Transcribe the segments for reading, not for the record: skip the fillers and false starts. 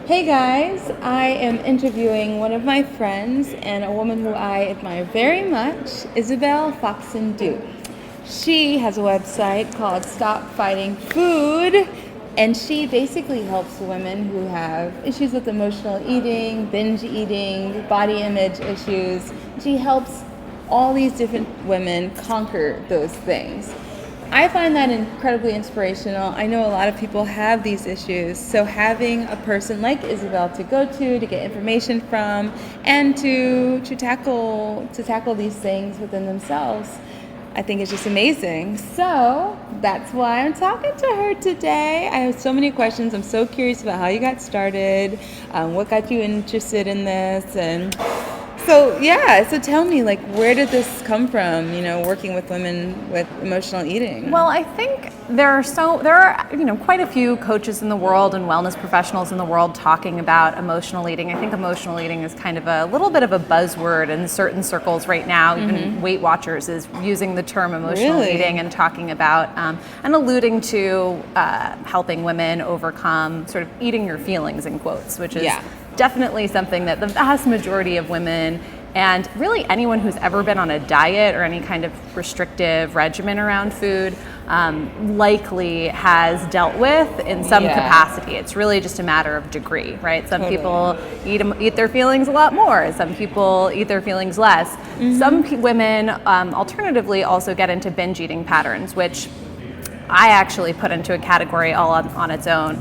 Hey guys, I am interviewing one of my friends and a woman who I admire very much, Isabel Foxen Duke. She has a website called Stop Fighting Food, and she basically helps women who have issues with emotional eating, binge eating, body image issues. She helps all these different women conquer those things. I find that incredibly inspirational. I know a lot of people have these issues, so having a person like Isabel to go to get information from, and to tackle these things within themselves, I think is just amazing. So that's why I'm talking to her today. I have so many questions. I'm so curious about how you got started, what got you interested in this, and so tell me, like, where did this come from, working with women with emotional eating? Well, I think there are quite a few coaches in the world and wellness professionals in the world talking about emotional eating. I think emotional eating is kind of a little bit of a buzzword in certain circles right now. Even Weight Watchers is using the term emotional eating and talking about and alluding to helping women overcome sort of eating your feelings in quotes, which is definitely something that the vast majority of women and really anyone who's ever been on a diet or any kind of restrictive regimen around food likely has dealt with in some capacity. It's really just a matter of degree, right? Some people eat their feelings a lot more. Some people eat their feelings less. Some women alternatively also get into binge eating patterns, which I actually put into a category all on its own.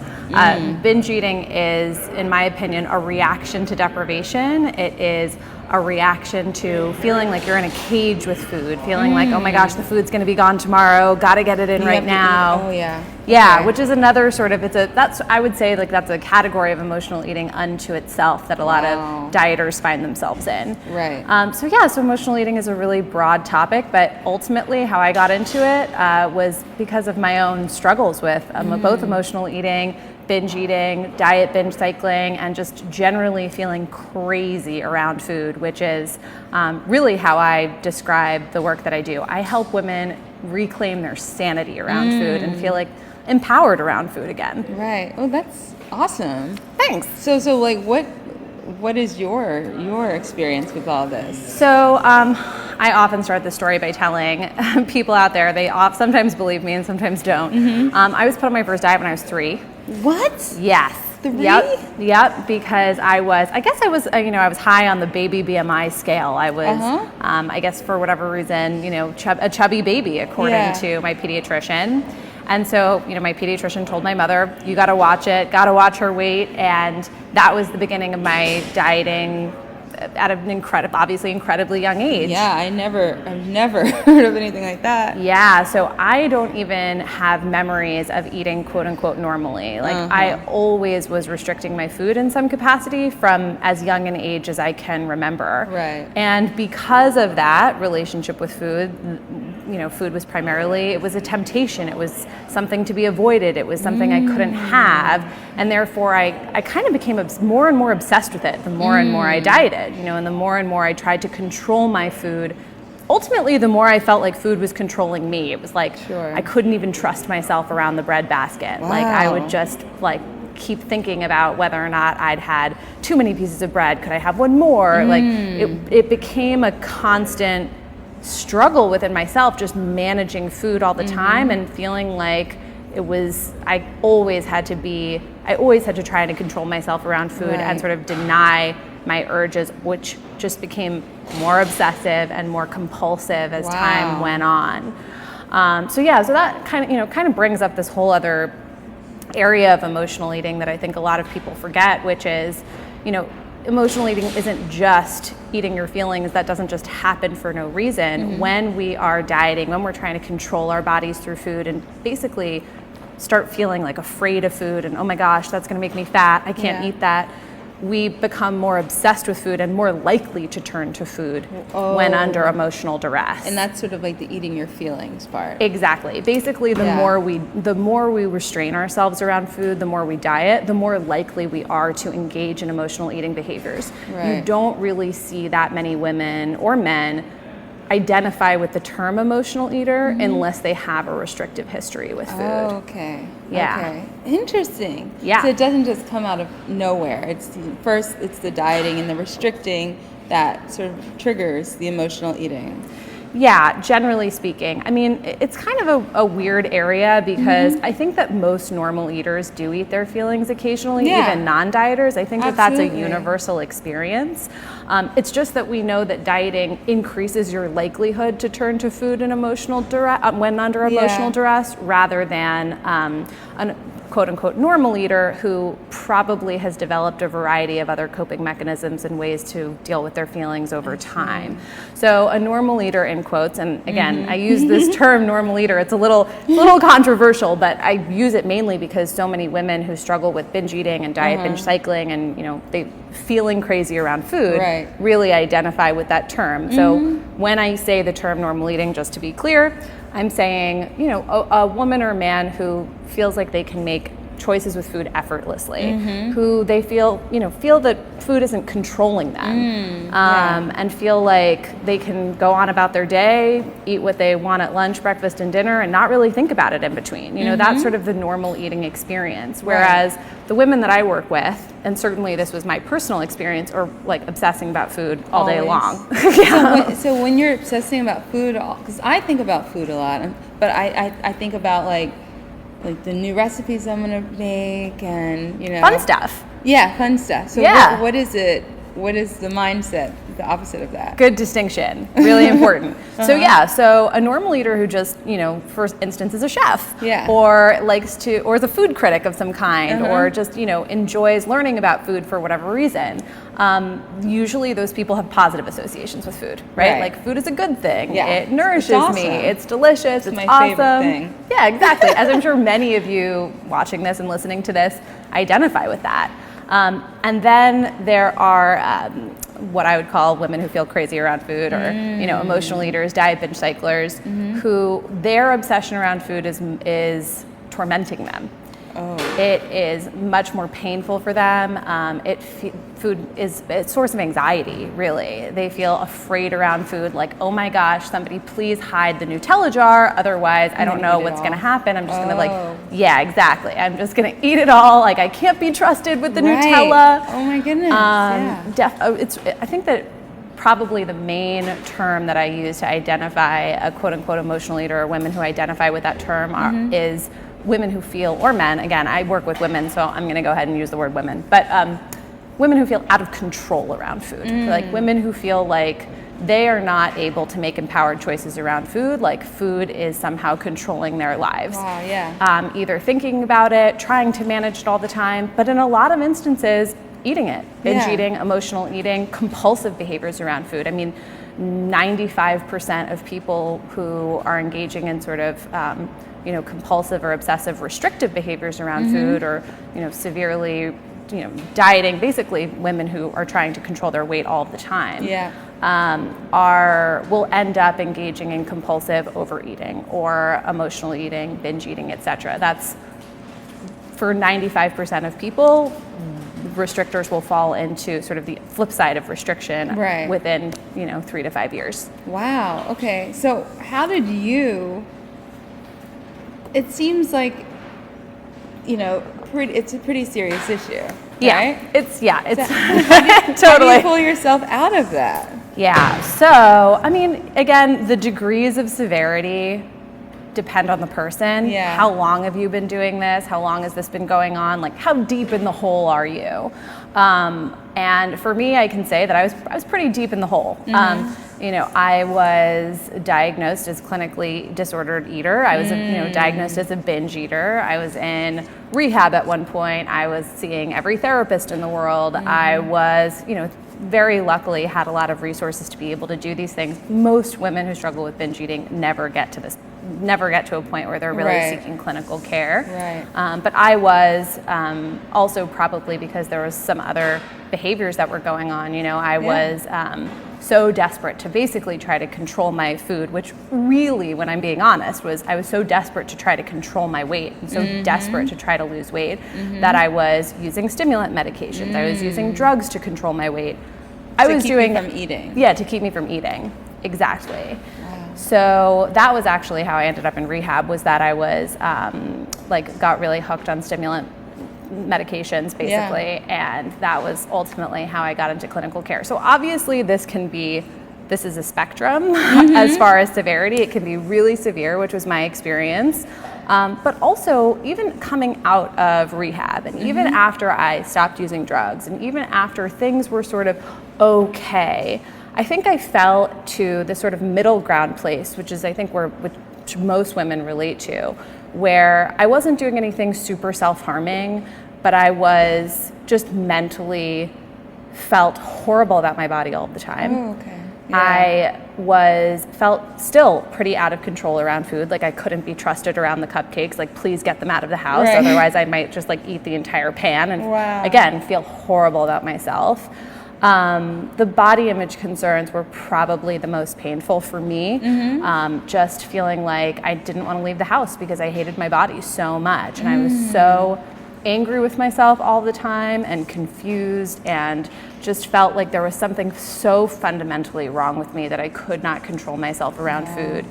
Binge eating is, in my opinion, a reaction to deprivation. It is a reaction to feeling like you're in a cage with food, feeling like, oh my gosh, the food's going to be gone tomorrow, got to get it in right now. Which is another sort of, I would say, like, that's a category of emotional eating unto itself that a lot of dieters find themselves in. So emotional eating is a really broad topic, but ultimately how I got into it was because of my own struggles with both emotional eating, binge eating, diet binge cycling, and just generally feeling crazy around food, which is really how I describe the work that I do. I help women reclaim their sanity around food and feel like empowered around food again. Right. Oh, that's awesome. Thanks. So like, what is your experience with all this? So I often start the story by telling people out there, they sometimes believe me and sometimes don't. I was put on my first diet when I was 3. What? Yes. 3? Yep, because I was high on the baby BMI scale. I was, I guess for whatever reason, a chubby baby according to my pediatrician. And so, my pediatrician told my mother, you got to watch it, got to watch her weight. And that was the beginning of my dieting at an incredibly young age. Yeah, I've never heard of anything like that. Yeah, so I don't even have memories of eating quote unquote normally. Like I always was restricting my food in some capacity from as young an age as I can remember. Right. And because of that relationship with food, food was it was a temptation. It was something to be avoided. It was something I couldn't have. And therefore I kind of became more and more obsessed with it the more and more I dieted, and the more and more I tried to control my food. Ultimately, the more I felt like food was controlling me. It was like I couldn't even trust myself around the bread basket. Wow. Like I would just keep thinking about whether or not I'd had too many pieces of bread. Could I have one more? Like it became a constant struggle within myself, just managing food all the time and feeling like I always had to try to control myself around food and sort of deny my urges, which just became more obsessive and more compulsive as time went on. So that kind of brings up this whole other area of emotional eating that I think a lot of people forget, which is, emotional eating isn't just eating your feelings. That doesn't just happen for no reason. When we are dieting, when we're trying to control our bodies through food and basically start feeling like afraid of food and, oh my gosh, that's going to make me fat, I can't eat that, we become more obsessed with food and more likely to turn to food when under emotional duress. And that's sort of like the eating your feelings part. Exactly. Basically, the more we restrain ourselves around food, the more we diet, the more likely we are to engage in emotional eating behaviors. You don't really see that many women or men identify with the term emotional eater unless they have a restrictive history with food. Oh, okay. Yeah. Okay. Interesting. Yeah. So it doesn't just come out of nowhere. It's the dieting and the restricting that sort of triggers the emotional eating. Yeah, generally speaking. I mean, it's kind of a weird area because I think that most normal eaters do eat their feelings occasionally, even non-dieters. I think that that's a universal experience. It's just that we know that dieting increases your likelihood to turn to food and emotional duress when under emotional duress, rather than an quote-unquote normal eater who probably has developed a variety of other coping mechanisms and ways to deal with their feelings over time. So a normal eater, in quotes, and again, I use this term normal eater, it's a little controversial, but I use it mainly because so many women who struggle with binge eating and diet binge cycling and they feeling crazy around food really identify with that term. So when I say the term normal eating, just to be clear, I'm saying, a woman or a man who feels like they can make choices with food effortlessly, who they feel that food isn't controlling them, and feel like they can go on about their day, eat what they want at lunch, breakfast, and dinner, and not really think about it in between. That's sort of the normal eating experience. Whereas the women that I work with, and certainly this was my personal experience, are like obsessing about food all day long. So when you're obsessing about food, because I think about food a lot, but I think about like the new recipes I'm gonna make, and fun stuff. Yeah, fun stuff. So what is it? What is the mindset, the opposite of that? Good distinction, really important. So a normal eater who just, for instance, is a chef, or or is a food critic of some kind, or just, enjoys learning about food for whatever reason. Usually those people have positive associations with food, right? Like food is a good thing. Yeah. It nourishes me. It's delicious. It's my awesome. favorite thing. Yeah, exactly. As I'm sure many of you watching this and listening to this identify with that. And then there are what I would call women who feel crazy around food, or emotional eaters, diet binge cyclers, who their obsession around food is tormenting them. It is much more painful for them. Food is a source of anxiety, really. They feel afraid around food, like, oh my gosh, somebody please hide the Nutella jar, otherwise I don't know what's gonna happen. I'm just gonna yeah, exactly. I'm just gonna eat it all. Like, I can't be trusted with the Nutella. Oh my goodness, I think that probably the main term that I use to identify a quote unquote emotional eater, or women who identify with that term, is women who feel, or men, again, I work with women, so I'm gonna go ahead and use the word women, but women who feel out of control around food. Like women who feel like they are not able to make empowered choices around food, like food is somehow controlling their lives. Wow, yeah. Either thinking about it, trying to manage it all the time, but in a lot of instances, eating it. Binge eating, emotional eating, compulsive behaviors around food. I mean, 95% of people who are engaging in sort of compulsive or obsessive restrictive behaviors around food, or severely dieting, basically women who are trying to control their weight all the time, will end up engaging in compulsive overeating or emotional eating, binge eating, etc. That's for 95% of people. Restrictors will fall into sort of the flip side of restriction within 3 to 5 years. Wow. Okay. So how did you? It seems like it's a pretty serious issue. Right? It's so totally. How do you pull yourself out of that? Yeah. So I mean, again, the degrees of severity depend on the person. How long have you been doing this? How long has this been going on? Like, how deep in the hole are you? And for me, I can say that I was pretty deep in the hole. I was diagnosed as clinically disordered eater. I was diagnosed as a binge eater. I was in rehab at one point. I was seeing every therapist in the world. I was, very luckily had a lot of resources to be able to do these things. Most women who struggle with binge eating never get to a point where they're really seeking clinical care. But I was also, probably because there was some other behaviors that were going on. I was so desperate to basically try to control my food, which really, when I'm being honest, I was so desperate to try to control my weight, and so desperate to try to lose weight, that I was using stimulant medications. I was using drugs to control my weight. I was doing from eating. Yeah, to keep me from eating. Exactly. Wow. So that was actually how I ended up in rehab, was that I was got really hooked on stimulant medications basically, and that was ultimately how I got into clinical care. So obviously this is a spectrum as far as severity. It can be really severe, which was my experience. But also, even coming out of rehab, and even after I stopped using drugs, and even after things were sort of okay, I think I fell to the sort of middle ground place, which is I think which most women relate to, where I wasn't doing anything super self-harming, but I was just mentally felt horrible about my body all the time. Oh, okay. Yeah. I felt still pretty out of control around food. Like I couldn't be trusted around the cupcakes. Like, please get them out of the house. Right. Otherwise I might just like eat the entire pan and again, feel horrible about myself. The body image concerns were probably the most painful for me. Just feeling like I didn't want to leave the house because I hated my body so much. And I was so angry with myself all the time and confused, and just felt like there was something so fundamentally wrong with me that I could not control myself around food.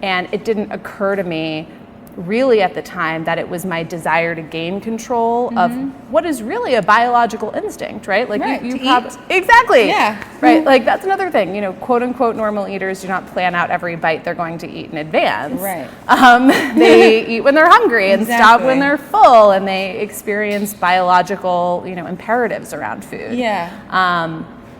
And it didn't occur to me really at the time that it was my desire to gain control of what is really a biological instinct, right? Like you eat. Exactly. Yeah. Right. Like that's another thing, quote unquote normal eaters do not plan out every bite they're going to eat in advance. Right. They eat when they're hungry and stop when they're full, and they experience biological, imperatives around food. Yeah.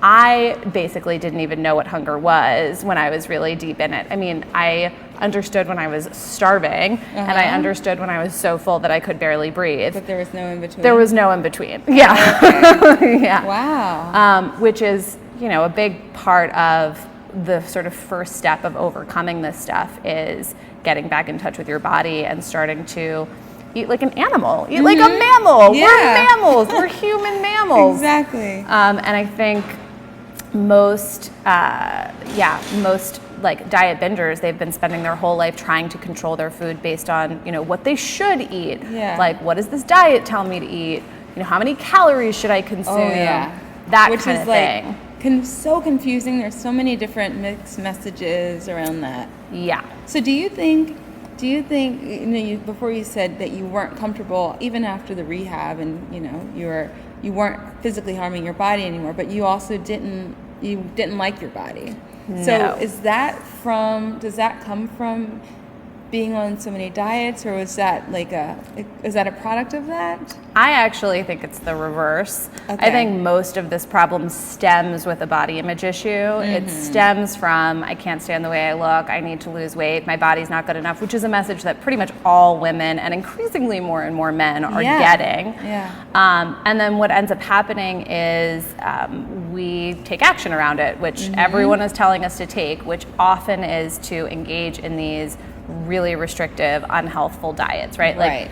I basically didn't even know what hunger was when I was really deep in it. I mean, I understood when I was starving, and I understood when I was so full that I could barely breathe. But there was no in between. There was no in between. Yeah. Okay. Yeah. Wow. Which is, a big part of the sort of first step of overcoming this stuff is getting back in touch with your body and starting to eat like an animal, eat like a mammal. Yeah. We're mammals. We're human mammals. Exactly. And I think most like diet bingers, they've been spending their whole life trying to control their food based on, what they should eat. Yeah. Like, what does this diet tell me to eat? How many calories should I consume? Oh, yeah. That Which kind is of thing. so confusing. There's so many different mixed messages around that. Yeah. So do you think before you said that you weren't comfortable even after the rehab, and you weren't physically harming your body anymore, but you also didn't like your body. No. So does that come from being on so many diets, or is that a product of that? I actually think it's the reverse. Okay. I think most of this problem stems with a body image issue. It stems from, I can't stand the way I look, I need to lose weight, my body's not good enough, which is a message that pretty much all women and increasingly more and more men are getting. Yeah. And then what ends up happening is we take action around it, which everyone is telling us to take, which often is to engage in these really restrictive, unhealthful diets, right? Like,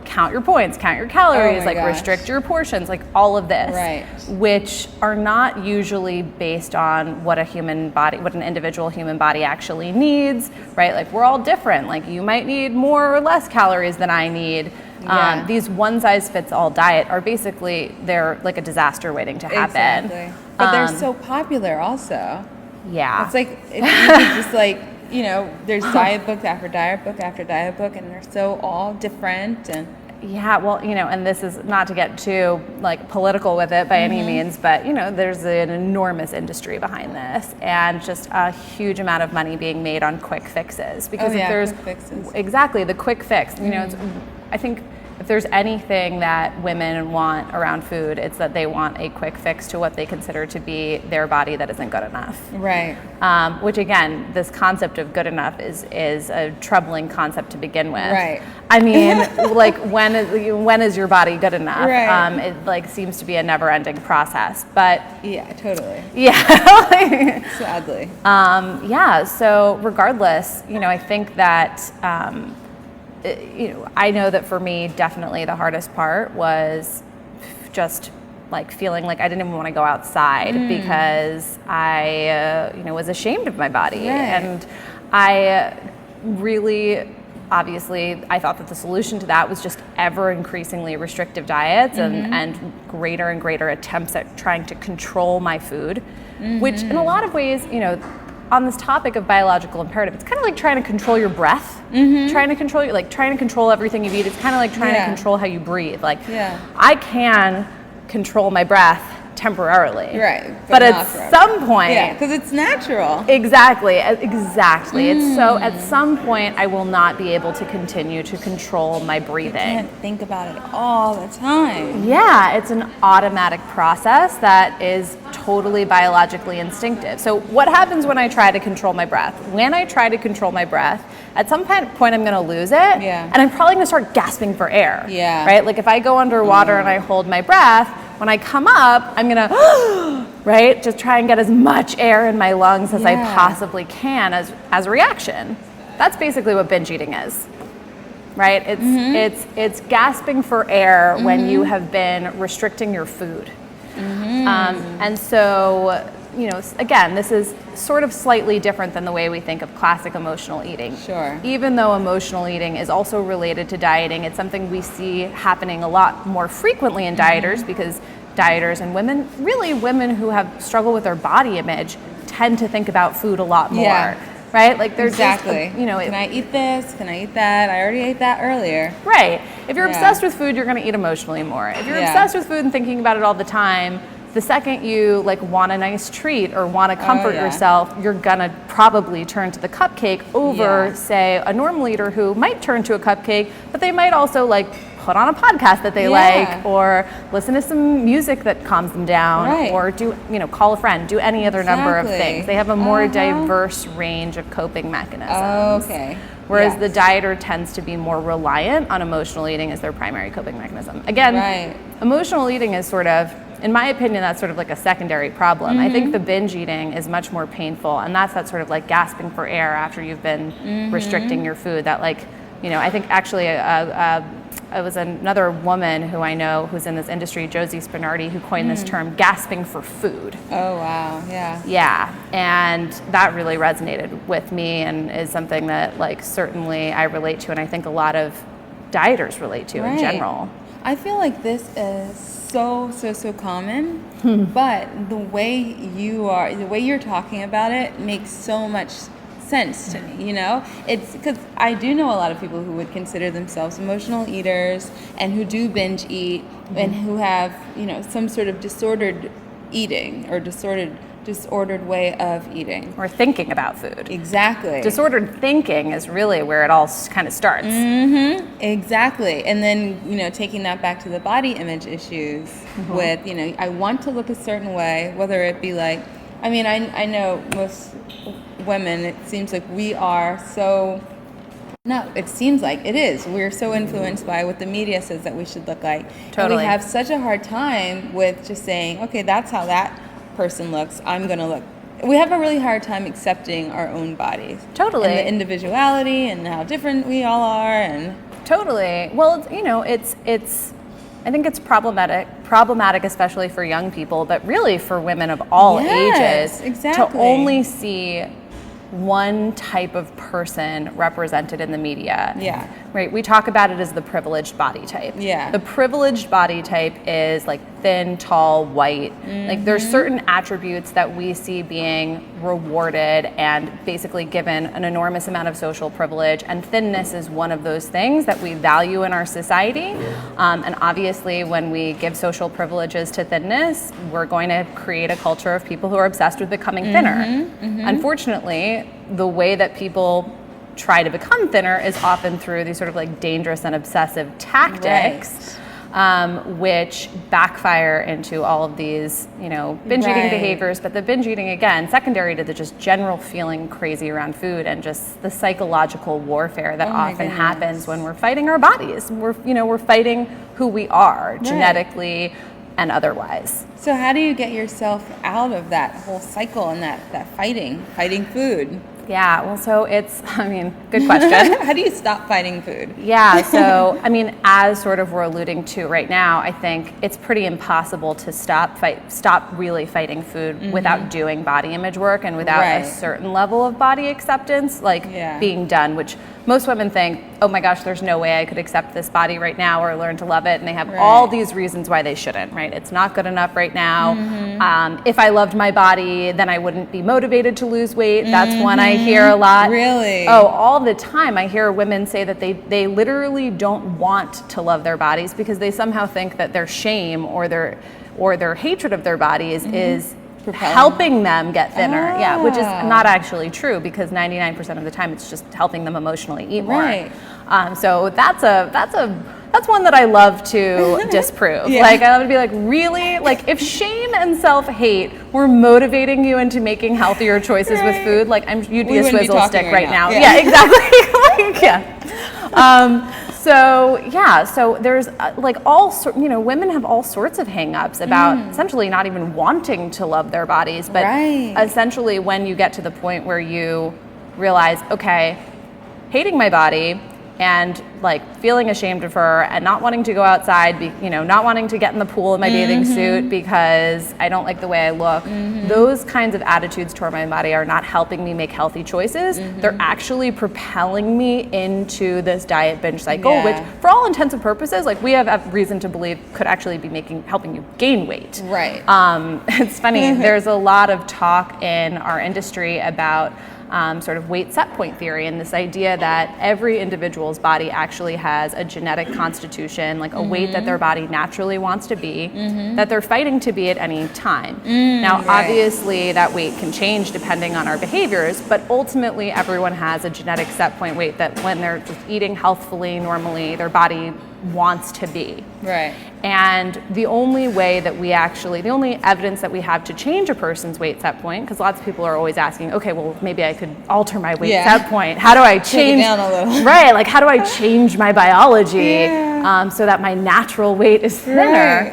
count your points, count your calories, restrict your portions, like all of this, right? Which are not usually based on what an individual human body actually needs, right? Like, we're all different. Like, you might need more or less calories than I need. Yeah. These one-size-fits-all diet are basically, they're like a disaster waiting to happen. Exactly. But they're so popular also. Yeah. It's like, if you could just there's diet book after diet book after diet book, and they're so all different. And yeah, well, and this is not to get too political with it by any means, but there's an enormous industry behind this, and just a huge amount of money being made on quick fixes. Because if there's quick fixes. Exactly, the quick fix. I think if there's anything that women want around food, it's that they want a quick fix to what they consider to be their body that isn't good enough. Right. Which again, this concept of good enough is a troubling concept to begin with. Right. I mean, when is your body good enough? Right. It seems to be a never-ending process. But yeah, totally. Yeah. Sadly. So regardless, I think that. I know that for me, definitely the hardest part was just feeling like I didn't even want to go outside because I, was ashamed of my body. Right. And I really, obviously, I thought that the solution to that was just ever increasingly restrictive diets and greater and greater attempts at trying to control my food, which in a lot of ways, on this topic of biological imperative, it's kind of like trying to control your breath, trying to control everything you eat. It's kind of like trying to control how you breathe. Like, I can control my breath temporarily, right? But at some point, because it's natural. Exactly. It's so at some point I will not be able to continue to control my breathing. You can't think about it all the time. Yeah, it's an automatic process that is totally biologically instinctive. So what happens when I try to control my breath? When I try to control my breath, at some point I'm going to lose it, and I'm probably going to start gasping for air. Right? Like if I go underwater and I hold my breath, when I come up, I'm going to, right, just try and get as much air in my lungs as I possibly can as a reaction. That's basically what binge eating is. Right? It's gasping for air when you have been restricting your food. And so, you know, again, this is sort of slightly different than the way we think of classic emotional eating. Sure. Even though emotional eating is also related to dieting, it's something we see happening a lot more frequently in dieters, because dieters and women who have struggled with their body image tend to think about food a lot more. Right? Like there's exactly. Just, you know, can I eat this? Can I eat that? I already ate that earlier. Right. If you're obsessed with food, you're going to eat emotionally more. If you're obsessed with food and thinking about it all the time, the second you like want a nice treat or want to comfort yourself, you're gonna probably turn to the cupcake over, say, a normal eater who might turn to a cupcake, but they might also like put on a podcast that they like, or listen to some music that calms them down, or do, you know, call a friend, do any other number of things. They have a more diverse range of coping mechanisms. Whereas the dieter tends to be more reliant on emotional eating as their primary coping mechanism. Again, emotional eating is sort of, in my opinion, that's sort of like a secondary problem. I think the binge eating is much more painful, and that's that sort of like gasping for air after you've been restricting your food. That like, you know, I think actually it was another woman who I know who's in this industry, Josie Spinardi, who coined this term, gasping for food. Oh, wow, Yeah, and that really resonated with me and is something that like certainly I relate to, and I think a lot of dieters relate to in general. I feel like this is so common, but the way you're talking about it makes so much sense to me, you know? It's because I do know a lot of people who would consider themselves emotional eaters and who do binge eat and who have, you know, some sort of disordered eating or disordered way of eating. Or thinking about food. Exactly. Disordered thinking is really where it all kind of starts. Exactly. And then, you know, taking that back to the body image issues with, you know, I want to look a certain way, whether it be like, I mean, I know most women, it seems like we are so, no, it seems like it is. We're so influenced by what the media says that we should look like. Totally. And we have such a hard time with just saying, okay, that's how that person looks, I'm going to look. We have a really hard time accepting our own bodies. Totally. And the individuality and how different we all are. And totally. Well, you know, it's I think it's problematic especially for young people, but really for women of all ages, to only see one type of person represented in the media. Right? We talk about it as the privileged body type. The privileged body type is like thin, tall, white. Like there's certain attributes that we see being rewarded and basically given an enormous amount of social privilege, and thinness is one of those things that we value in our society. And obviously when we give social privileges to thinness, we're going to create a culture of people who are obsessed with becoming thinner. Unfortunately, the way that people try to become thinner is often through these sort of like dangerous and obsessive tactics, which backfire into all of these, you know, binge eating behaviors. But the binge eating, again, secondary to the just general feeling crazy around food and just the psychological warfare that often happens when we're fighting our bodies. We're fighting who we are genetically and otherwise. So how do you get yourself out of that whole cycle and that fighting food? Yeah, well, so good question. How do you stop fighting food? Yeah, so, as sort of we're alluding to right now, I think it's pretty impossible to stop really fighting food without doing body image work and without a certain level of body acceptance, being done, which most women think, oh my gosh, there's no way I could accept this body right now or learn to love it. And they have all these reasons why they shouldn't, right? It's not good enough right now. If I loved my body, then I wouldn't be motivated to lose weight. That's one I hear a lot. Really? Oh, all the time. I hear women say that they literally don't want to love their bodies because they somehow think that their shame or their hatred of their bodies is helping them get thinner. Yeah, which is not actually true because 99% of the time it's just helping them emotionally eat more. Right. So that's one that I love to disprove. I love to be like, really? Like, if shame and self-hate were motivating you into making healthier choices with food, you'd be a swizzle stick right now. Yeah, exactly. So there's women have all sorts of hang-ups about essentially not even wanting to love their bodies, but essentially when you get to the point where you realize, okay, hating my body and feeling ashamed of her and not wanting to go outside, not wanting to get in the pool in my bathing suit because I don't like the way I look. Those kinds of attitudes toward my body are not helping me make healthy choices. They're actually propelling me into this diet binge cycle, which for all intents and purposes, we have reason to believe could actually be helping you gain weight. Right. It's funny, there's a lot of talk in our industry about sort of weight set point theory and this idea that every individual's body actually has a genetic constitution, a weight that their body naturally wants to be, that they're fighting to be at any time. Now, obviously, that weight can change depending on our behaviors, but ultimately everyone has a genetic set point weight that when they're just eating healthfully, normally, their body wants to be. Right. And the only evidence that we have to change a person's weight set point, because lots of people are always asking, okay, well, maybe I could alter my weight set point. How do I change? Take it down a little. Right, how do I change my biology so that my natural weight is thinner? Right.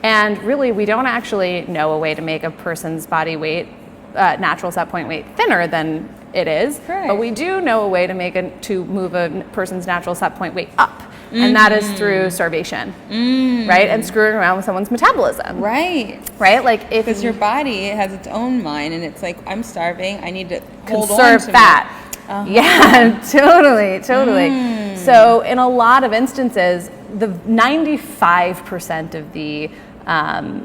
And really, we don't actually know a way to make a person's body weight, natural set point weight, thinner than it is. Right. But we do know a way to move a person's natural set point weight up. And that is through starvation, right? And screwing around with someone's metabolism. Right? Because your body has its own mind, and it's I'm starving, I need to conserve fat. Yeah, totally. So in a lot of instances, the 95% of the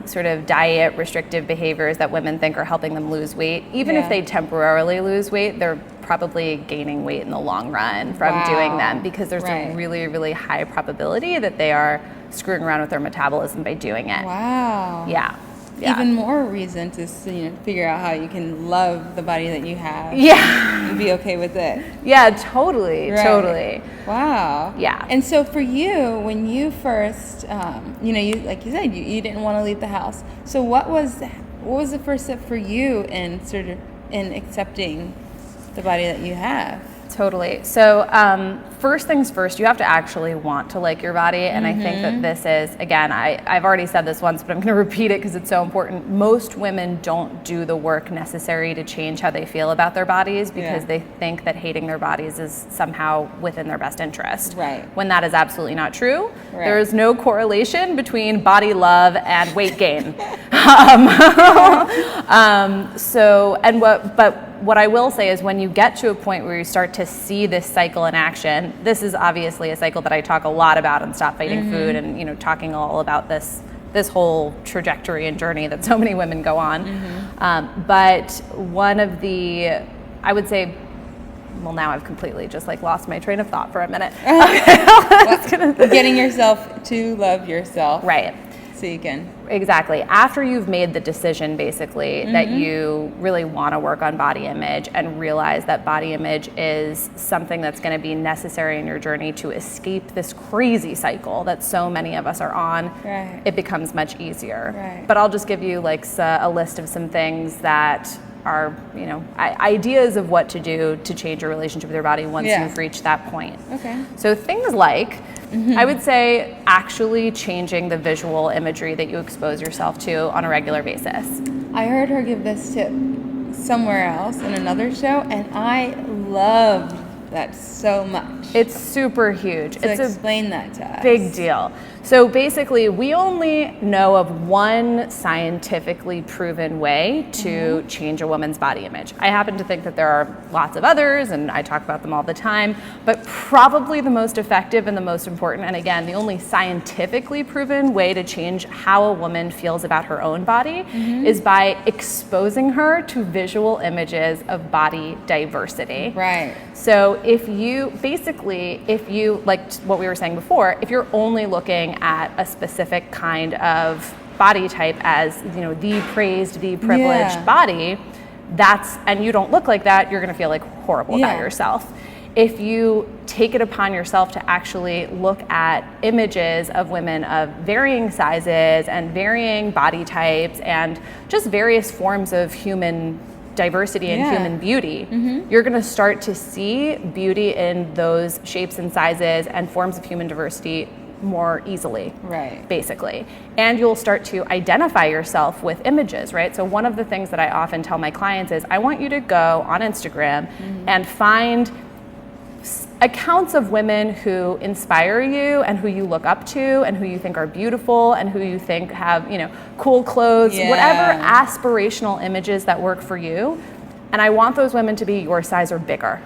sort of diet restrictive behaviors that women think are helping them lose weight, even if they temporarily lose weight, they're probably gaining weight in the long run from doing them because there's a really, really high probability that they are screwing around with their metabolism by doing it. Wow. Yeah. Even more reason to figure out how you can love the body that you have. Yeah. And be okay with it. Yeah, totally. Wow. Yeah. And so for you, when you first, you like you said, you didn't want to leave the house. So what was the first step for you in accepting the body that you have? Totally. So first things first, you have to actually want to like your body. And I think that this is, again, I've already said this once, but I'm going to repeat it because it's so important. Most women don't do the work necessary to change how they feel about their bodies because they think that hating their bodies is somehow within their best interest. Right. When that is absolutely not true. Right. There is no correlation between body love and weight gain. What I will say is when you get to a point where you start to see this cycle in action, this is obviously a cycle that I talk a lot about in Stop Fighting Food and talking all about this whole trajectory and journey that so many women go on. But one of the, I would say, well, now I've completely just lost my train of thought for a minute. Getting yourself to love yourself. Right. So you can. Exactly. After you've made the decision, basically, that you really want to work on body image and realize that body image is something that's going to be necessary in your journey to escape this crazy cycle that so many of us are on, it becomes much easier. Right. But I'll just give you a list of some things that are, ideas of what to do to change your relationship with your body once you've reached that point. Okay. So things like, I would say actually changing the visual imagery that you expose yourself to on a regular basis. I heard her give this tip. somewhere else in another show, and I loved that so much. It's super huge. So it's explain that to us. Big deal. So basically, we only know of one scientifically proven way to change a woman's body image. I happen to think that there are lots of others, and I talk about them all the time, but probably the most effective and the most important, and again, the only scientifically proven way to change how a woman feels about her own body is by exposing her to visual images of body diversity. Right. So if you, like what we were saying before, if you're only looking at a specific kind of body type as, the praised, the privileged body, and you don't look like that, you're gonna feel like horrible about yourself. If you take it upon yourself to actually look at images of women of varying sizes and varying body types and just various forms of human diversity and human beauty, you're going to start to see beauty in those shapes and sizes and forms of human diversity more easily, basically. And you'll start to identify yourself with images, right? So one of the things that I often tell my clients is, I want you to go on Instagram and find accounts of women who inspire you and who you look up to and who you think are beautiful and who you think have, cool clothes, whatever aspirational images that work for you. And I want those women to be your size or bigger.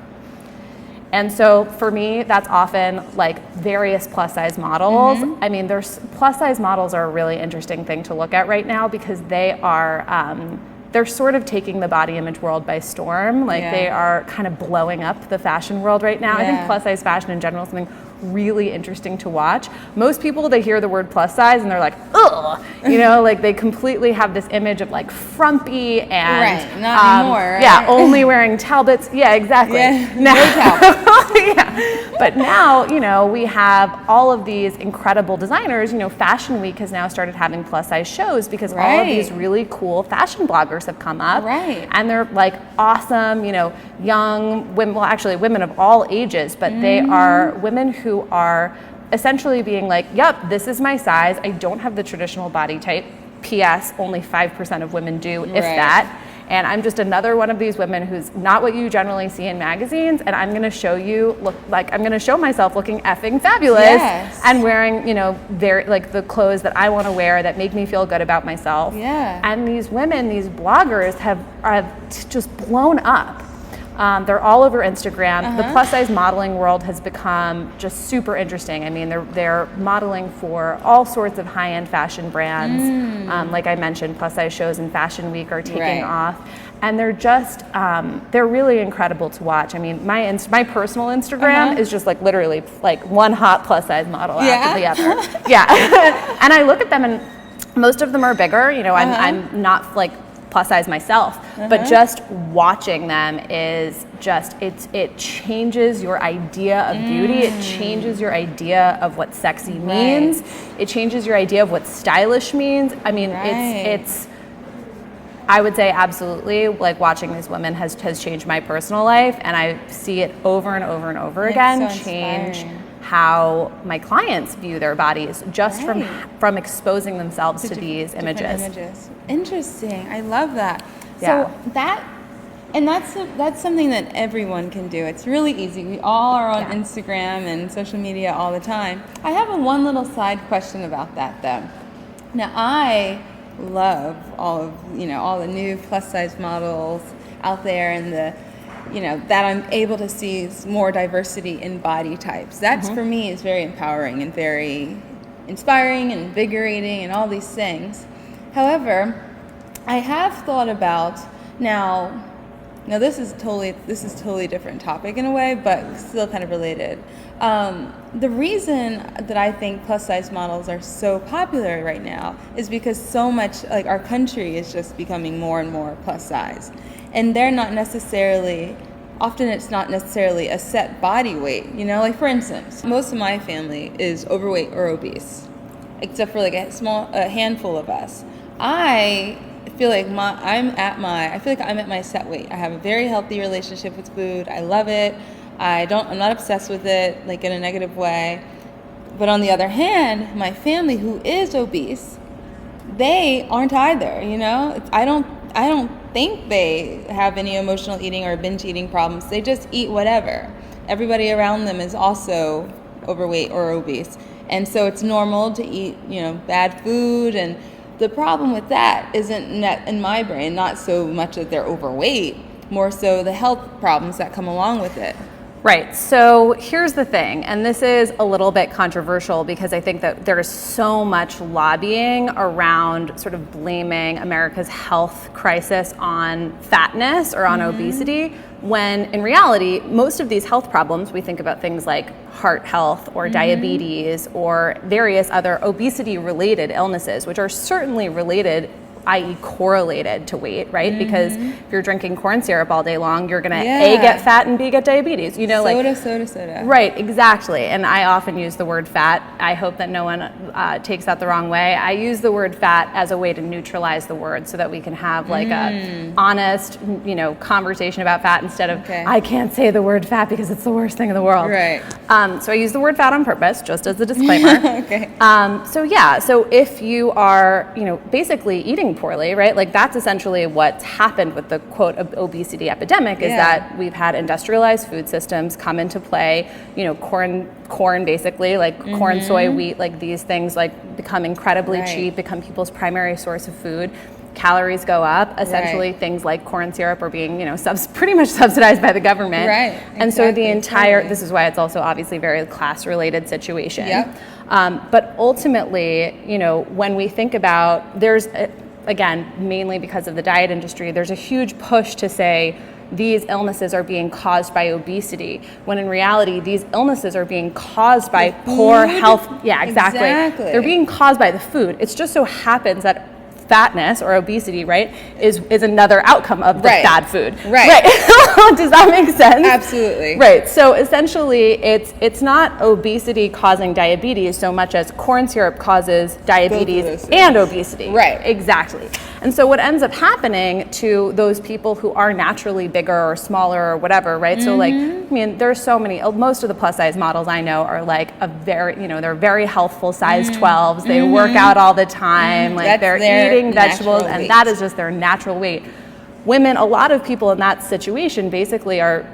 And so for me, that's often like various plus size models. I mean, plus size models are a really interesting thing to look at right now because they are, they're sort of taking the body image world by storm. Like they are kind of blowing up the fashion world right now. I think plus size fashion in general is something really interesting to watch. Most people, they hear the word plus size and they're like, ugh, like they completely have this image of like frumpy and not anymore. Only wearing Talbots. Yeah, exactly. No Talbots. But now, we have all of these incredible designers. Fashion Week has now started having plus size shows because all of these really cool fashion bloggers have come up. And they're like awesome, young women, well, actually women of all ages, but they are women who are essentially being like, yep, this is my size. I don't have the traditional body type. P.S. Only 5% of women do, if that. And I'm just another one of these women who's not what you generally see in magazines. And I'm going to show you, I'm going to show myself looking effing fabulous and wearing, the clothes that I want to wear that make me feel good about myself. And these women, these bloggers have just blown up. They're all over Instagram. The plus size modeling world has become just super interesting. I mean, they're modeling for all sorts of high-end fashion brands. Like I mentioned, plus size shows in Fashion Week are taking off. And they're just, they're really incredible to watch. I mean, my personal Instagram is just like literally like one hot plus size model after the other. And I look at them and most of them are bigger. I'm not like plus size myself, but just watching them is just, it changes your idea of beauty. It changes your idea of what sexy means. It changes your idea of what stylish means. I mean, it's I would say absolutely, like watching these women has changed my personal life, and I see it over and over and over again change how my clients view their bodies just from exposing themselves to these images. Interesting. I love that. So that's something that everyone can do. It's really easy. We all are on Instagram and social media all the time. I have one little side question about that though. Now I love all the new plus size models out there and that I'm able to see more diversity in body types. That's for me is very empowering and very inspiring and invigorating and all these things. However, I have thought about now this is totally different topic in a way, but still kind of related. The reason that I think plus size models are so popular right now is because so much like our country is just becoming more and more plus size. And they're not necessarily, often it's not necessarily a set body weight, like for instance, most of my family is overweight or obese, except for like a handful of us. I feel like I'm at my set weight. I have a very healthy relationship with food. I love it. I'm not obsessed with it, like in a negative way. But on the other hand, my family who is obese, they aren't either, I don't think they have any emotional eating or binge eating problems. They just eat whatever. Everybody around them is also overweight or obese. And so it's normal to eat, bad food. And the problem with that isn't, in my brain, not so much that they're overweight, more so the health problems that come along with it. Right. So here's the thing, and this is a little bit controversial because I think that there is so much lobbying around sort of blaming America's health crisis on fatness or on obesity, when in reality, most of these health problems, we think about things like heart health or diabetes or various other obesity-related illnesses, which are certainly related, i.e. correlated to weight, right? Because if you're drinking corn syrup all day long, you're gonna A, get fat, and B, get diabetes. Soda. Right, exactly. And I often use the word fat. I hope that no one takes that the wrong way. I use the word fat as a way to neutralize the word so that we can have like a honest, conversation about fat instead of, I can't say the word fat because it's the worst thing in the world. Right. So I use the word fat on purpose, just as a disclaimer. Okay. So if you are, basically eating poorly, right? Like that's essentially what's happened with the quote obesity epidemic is that we've had industrialized food systems come into play, corn basically, like corn, soy, wheat, like these things like become incredibly cheap, become people's primary source of food. Calories go up. Essentially, things like corn syrup are being, pretty much subsidized by the government. Right. And so the entire, this is why it's also obviously a very class-related situation. Yep. But ultimately, when we think about, again, mainly because of the diet industry, there's a huge push to say these illnesses are being caused by obesity, when in reality, these illnesses are being caused by poor health. Yeah, exactly. They're being caused by the food. It just so happens that fatness or obesity, right, is another outcome of the bad food. Right. Does that make sense? Absolutely. Right. So essentially, it's not obesity causing diabetes so much as corn syrup causes diabetes and obesity. Right. Exactly. And so what ends up happening to those people who are naturally bigger or smaller or whatever, right? So like, there's so many, most of the plus size models I know are like they're very healthful size 12s. They work out all the time. Like they're eating vegetables and that is just their natural weight. Women, a lot of people in that situation basically are,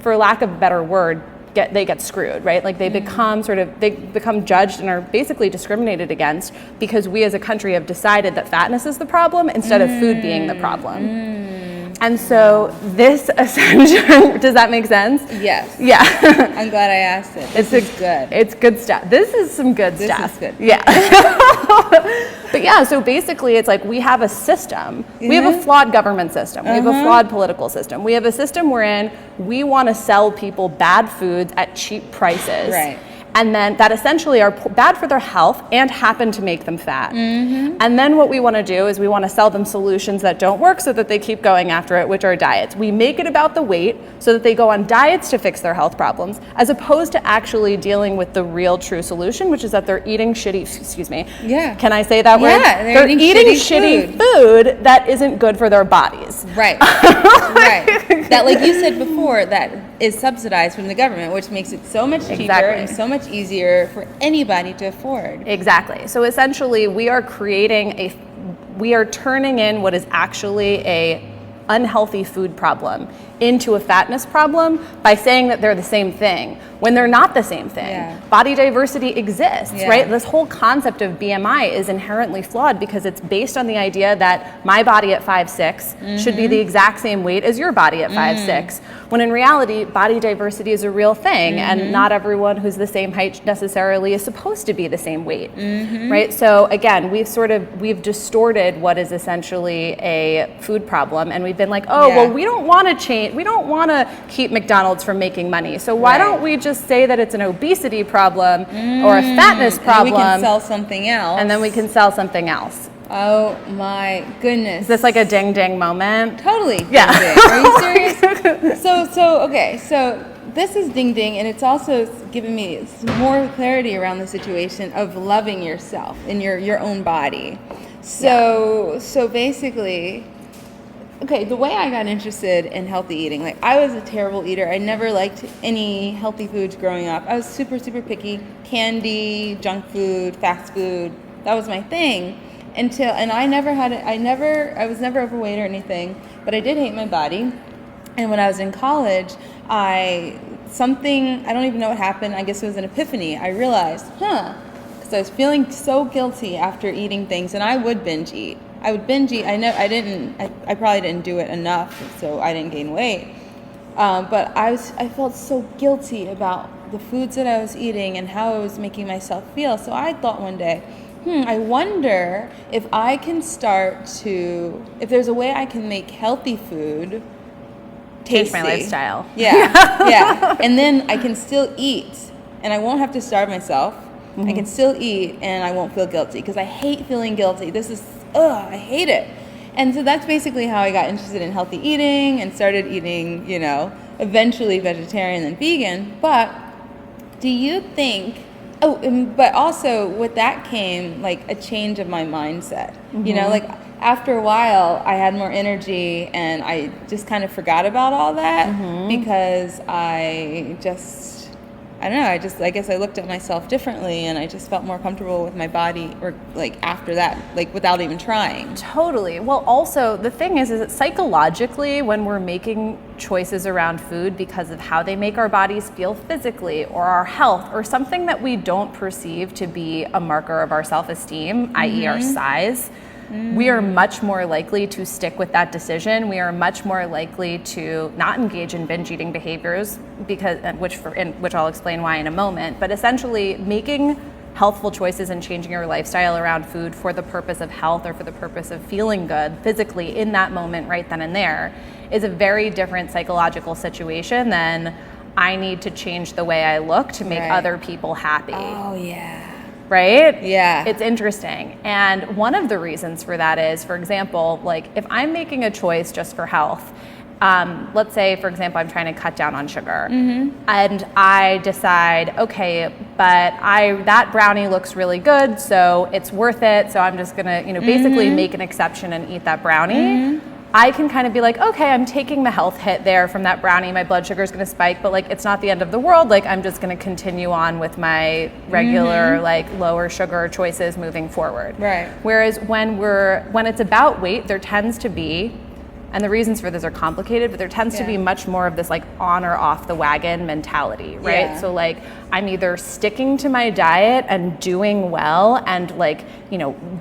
for lack of a better word, they get screwed, right? Like they become judged and are basically discriminated against because we as a country have decided that fatness is the problem instead of food being the problem. And so this essentially, does that make sense? Yes. Yeah. I'm glad I asked it. This is good. It's good stuff. This is some good stuff. This is good. Yeah. But yeah, so basically it's like we have a system. We have a flawed government system. We have a flawed political system. We have a system wherein we want to sell people bad foods at cheap prices. Right. And then that essentially are bad for their health and happen to make them fat. And then what we want to do is we want to sell them solutions that don't work so that they keep going after it, which are diets. We make it about the weight so that they go on diets to fix their health problems, as opposed to actually dealing with the real true solution, which is that they're eating can I say that word? Yeah, they're eating shitty food that isn't good for their bodies. Right. Right. That, like you said before, that is subsidized from the government, which makes it so much cheaper and so much easier for anybody to afford. Exactly. So essentially, we are turning in what is actually a unhealthy food problem into a fatness problem by saying that they're the same thing when they're not the same thing. Yeah. Body diversity exists, right? This whole concept of BMI is inherently flawed because it's based on the idea that my body at 5'6" should be the exact same weight as your body at 5'6", when in reality, body diversity is a real thing and not everyone who's the same height necessarily is supposed to be the same weight, right? So again, we've distorted what is essentially a food problem, and we've been like, well, we don't want to change, we don't want to keep McDonald's from making money, so why don't we just say that it's an obesity problem or a fatness problem? And we can sell something else. And then we can sell something else. Oh my goodness. Is this like a ding ding moment? Totally. Yeah. Ding ding. Are you serious? So this is ding ding, and it's also given me some more clarity around the situation of loving yourself and your own body. So basically, the way I got interested in healthy eating, like I was a terrible eater. I never liked any healthy foods growing up. I was super, super picky. Candy, junk food, fast food, that was my thing. and I was never overweight or anything, but I did hate my body. And when I was in college, I don't even know what happened. I guess it was an epiphany. I realized, because I was feeling so guilty after eating things, and I would binge eat. I probably didn't do it enough, so I didn't gain weight. But I felt so guilty about the foods that I was eating and how I was making myself feel. So I thought one day, I wonder if if there's a way I can make healthy food tasty. Change my lifestyle. Yeah, yeah. And then I can still eat, and I won't have to starve myself. I can still eat, and I won't feel guilty, because I hate feeling guilty. I hate it. And so that's basically how I got interested in healthy eating and started eating, eventually vegetarian and vegan. But do you think, but also with that came like a change of my mindset. After a while I had more energy, and I just kind of forgot about all that because I guess I looked at myself differently, and I just felt more comfortable with my body, or like after that, like without even trying. Totally. Well, also the thing is that psychologically, when we're making choices around food because of how they make our bodies feel physically, or our health, or something that we don't perceive to be a marker of our self-esteem, i.e. our size, we are much more likely to stick with that decision. We are much more likely to not engage in binge eating behaviors, which I'll explain why in a moment. But essentially, making healthful choices and changing your lifestyle around food for the purpose of health or for the purpose of feeling good physically in that moment, right then and there, is a very different psychological situation than I need to change the way I look to make other people happy. Oh, yeah. Right? Yeah. It's interesting. And one of the reasons for that is, for example, like if I'm making a choice just for health, let's say, for example, I'm trying to cut down on sugar, and I decide, okay, but that brownie looks really good, so it's worth it, so I'm just gonna, basically make an exception and eat that brownie. I can kind of be like, okay, I'm taking the health hit there from that brownie, my blood sugar is going to spike, but like it's not the end of the world. Like I'm just going to continue on with my regular like lower sugar choices moving forward. Right. Whereas when it's about weight, there tends to be, and the reasons for this are complicated, but there tends to be much more of this like on or off the wagon mentality, right? Yeah. So like I'm either sticking to my diet and doing well and like,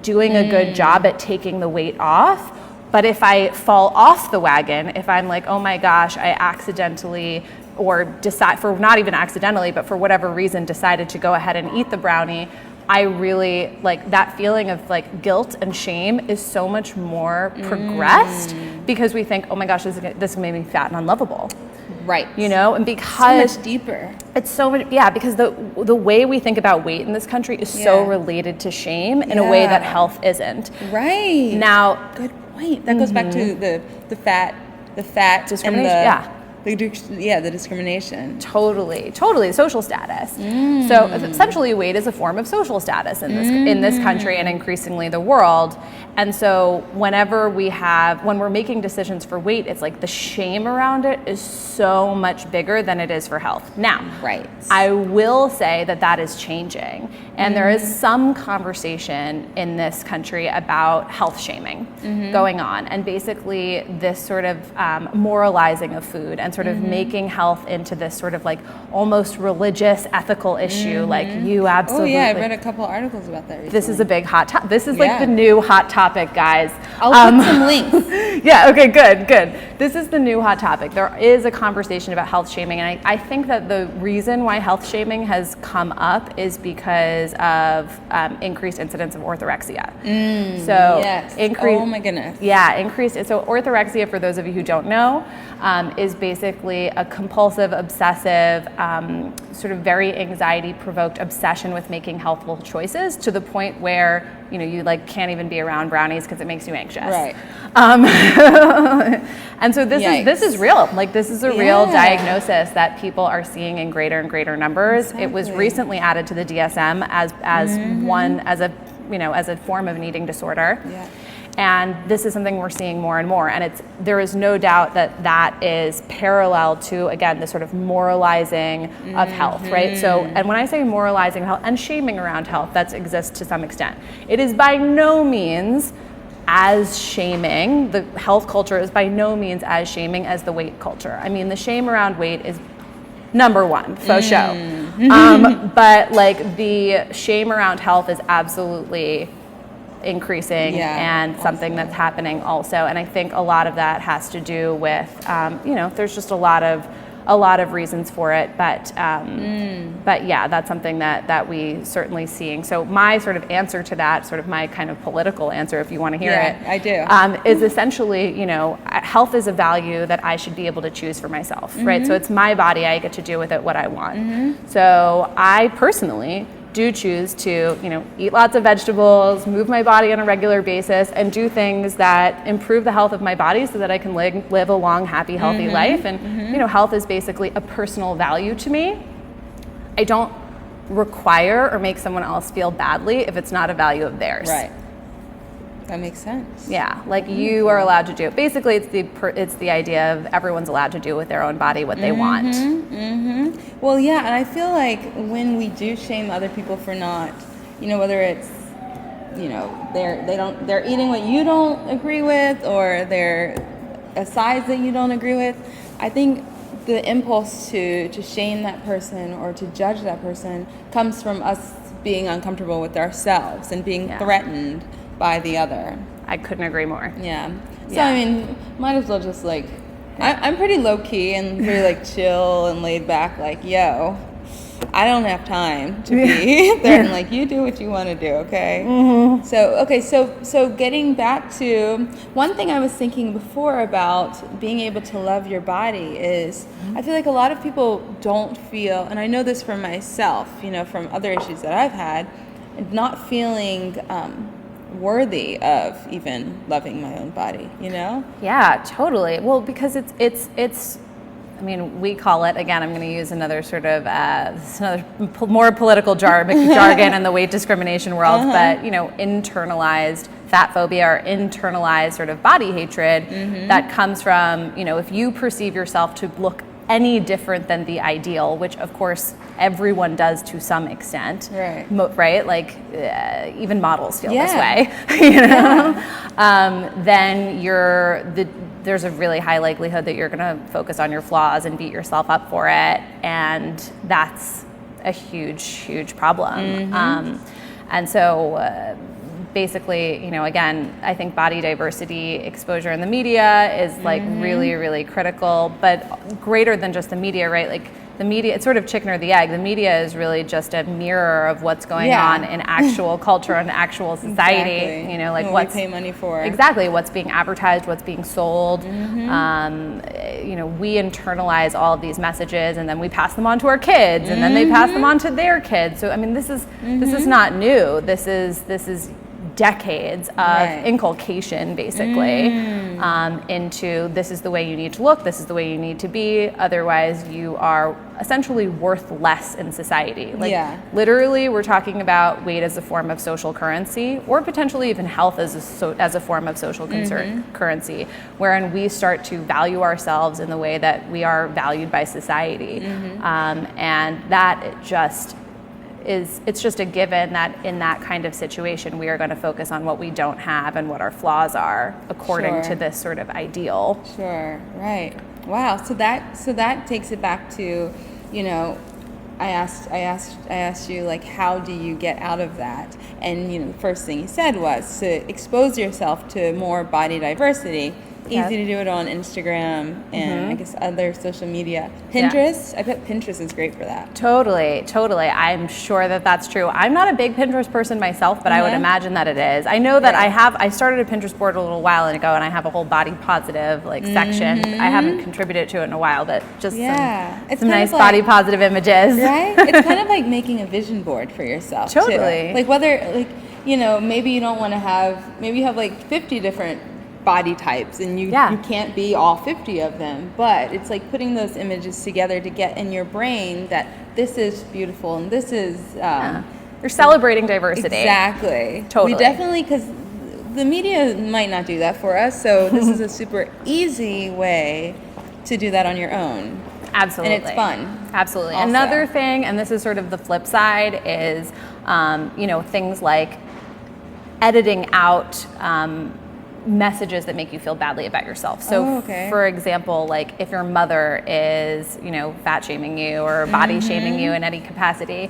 doing a good job at taking the weight off. But if I fall off the wagon, if I'm like, oh my gosh, I accidentally, or decide, for not even accidentally, but for whatever reason, decided to go ahead and eat the brownie, I really, like that feeling of like guilt and shame is so much more progressed, because we think, oh my gosh, this made me fat and unlovable. Right. And because so much deeper. It's so much, because the way we think about weight in this country is so related to shame in a way that health isn't. Right. Now, good point. That goes back to the fat discrimination. The discrimination. Totally, social status. So essentially, weight is a form of social status in this country and increasingly the world. And so when we're making decisions for weight, it's like the shame around it is so much bigger than it is for health. Now, I will say that is changing, and there is some conversation in this country about health shaming going on, and basically this sort of moralizing of food and sort of making health into this sort of like almost religious, ethical issue. Like you absolutely. Oh yeah, I read a couple articles about that recently. This is a big hot topic. This is like the new hot topic, guys. I'll put some links. Yeah. Okay. Good. This is the new hot topic. There is a conversation about health shaming, and I think that the reason why health shaming has come up is because of increased incidence of orthorexia. Oh my goodness. Yeah, increased. So orthorexia, for those of you who don't know, is basically a compulsive, obsessive, sort of very anxiety-provoked obsession with making healthful choices, to the point where you like can't even be around brownies because it makes you anxious. Right. And so this is real. Like this is a real diagnosis that people are seeing in greater and greater numbers. Exactly. It was recently added to the DSM as a form of an eating disorder. Yeah. And this is something we're seeing more and more. And there is no doubt that that is parallel to, again, the sort of moralizing of health, right? So, and when I say moralizing health and shaming around health, that exists to some extent. It is by no means as shaming, the health culture is by no means as shaming as the weight culture. I mean, the shame around weight is number one, faux show. But like the shame around health is absolutely increasing and something that's happening also. And I think a lot of that has to do with, there's just a lot of reasons for it, but yeah, that's something that we certainly seeing. So my sort of answer to that, sort of my kind of political answer, if you want to hear it, I do, is essentially, health is a value that I should be able to choose for myself, right? So it's my body, I get to do with it what I want. So I personally do choose to, eat lots of vegetables, move my body on a regular basis, and do things that improve the health of my body so that I can live a long, happy, healthy life. And, health is basically a personal value to me. I don't require or make someone else feel badly if it's not a value of theirs. Right. That makes sense. Yeah, like you are allowed to do. Basically, it's the idea of everyone's allowed to do with their own body what they want. Well, yeah, and I feel like when we do shame other people for not, whether it's, they're eating what you don't agree with, or they're a size that you don't agree with, I think the impulse to shame that person or to judge that person comes from us being uncomfortable with ourselves and being threatened by the other. I couldn't agree more. Yeah. So I mean, might as well just like, I'm pretty low key and pretty like chill and laid back. Like, yo, I don't have time to be there. And like, you do what you want to do, okay? So getting back to one thing I was thinking before about being able to love your body is, I feel like a lot of people don't feel, and I know this for myself, from other issues that I've had, not feeling worthy of even loving my own body, Yeah, totally. Well, because it's I mean, we call it, again, I'm going to use another sort of more political jargon in the weight discrimination world, but internalized fat phobia or internalized sort of body hatred that comes from, if you perceive yourself to look any different than the ideal, which of course everyone does to some extent, right? Like even models feel this way, then there's a really high likelihood that you're going to focus on your flaws and beat yourself up for it, and that's a huge problem. And so basically, again, I think body diversity exposure in the media is like really critical, but greater than just the media, right? Like the media, it's sort of chicken or the egg. The media is really just a mirror of what's going on in actual culture and actual society. Like what we pay money for. Exactly, what's being advertised, what's being sold. We internalize all of these messages, and then we pass them on to our kids, and then they pass them on to their kids. So I mean, this is not new. This is decades of inculcation, basically, into this is the way you need to look, this is the way you need to be, otherwise you are essentially worth less in society. Literally, we're talking about weight as a form of social currency, or potentially even health as a form of social currency, wherein we start to value ourselves in the way that we are valued by society. And that it's just a given that in that kind of situation we are going to focus on what we don't have and what our flaws are according to this sort of ideal. Right. Wow. So that takes it back to, I asked you, like, how do you get out of that? And the first thing you said was to expose yourself to more body diversity. Easy to do it on Instagram and I guess other social media. Pinterest, I bet Pinterest is great for that. Totally. I'm sure that that's true. I'm not a big Pinterest person myself, but I would imagine that it is. I know that I started a Pinterest board a little while ago, and I have a whole body positive section. I haven't contributed to it in a while, but just some nice body positive images. Right? It's kind of like making a vision board for yourself. Totally. Too. Like whether, maybe you don't want to have, maybe you have like 50 different body types and you can't be all 50 of them, but it's like putting those images together to get in your brain that this is beautiful and this is you're celebrating diversity. Exactly. Totally. We definitely, because the media might not do that for us, so this is a super easy way to do that on your own. Absolutely. And it's fun. Absolutely. Also. Another thing, and this is sort of the flip side, is things like editing out messages that make you feel badly about yourself. So for example, like if your mother is, fat shaming you or body shaming you in any capacity,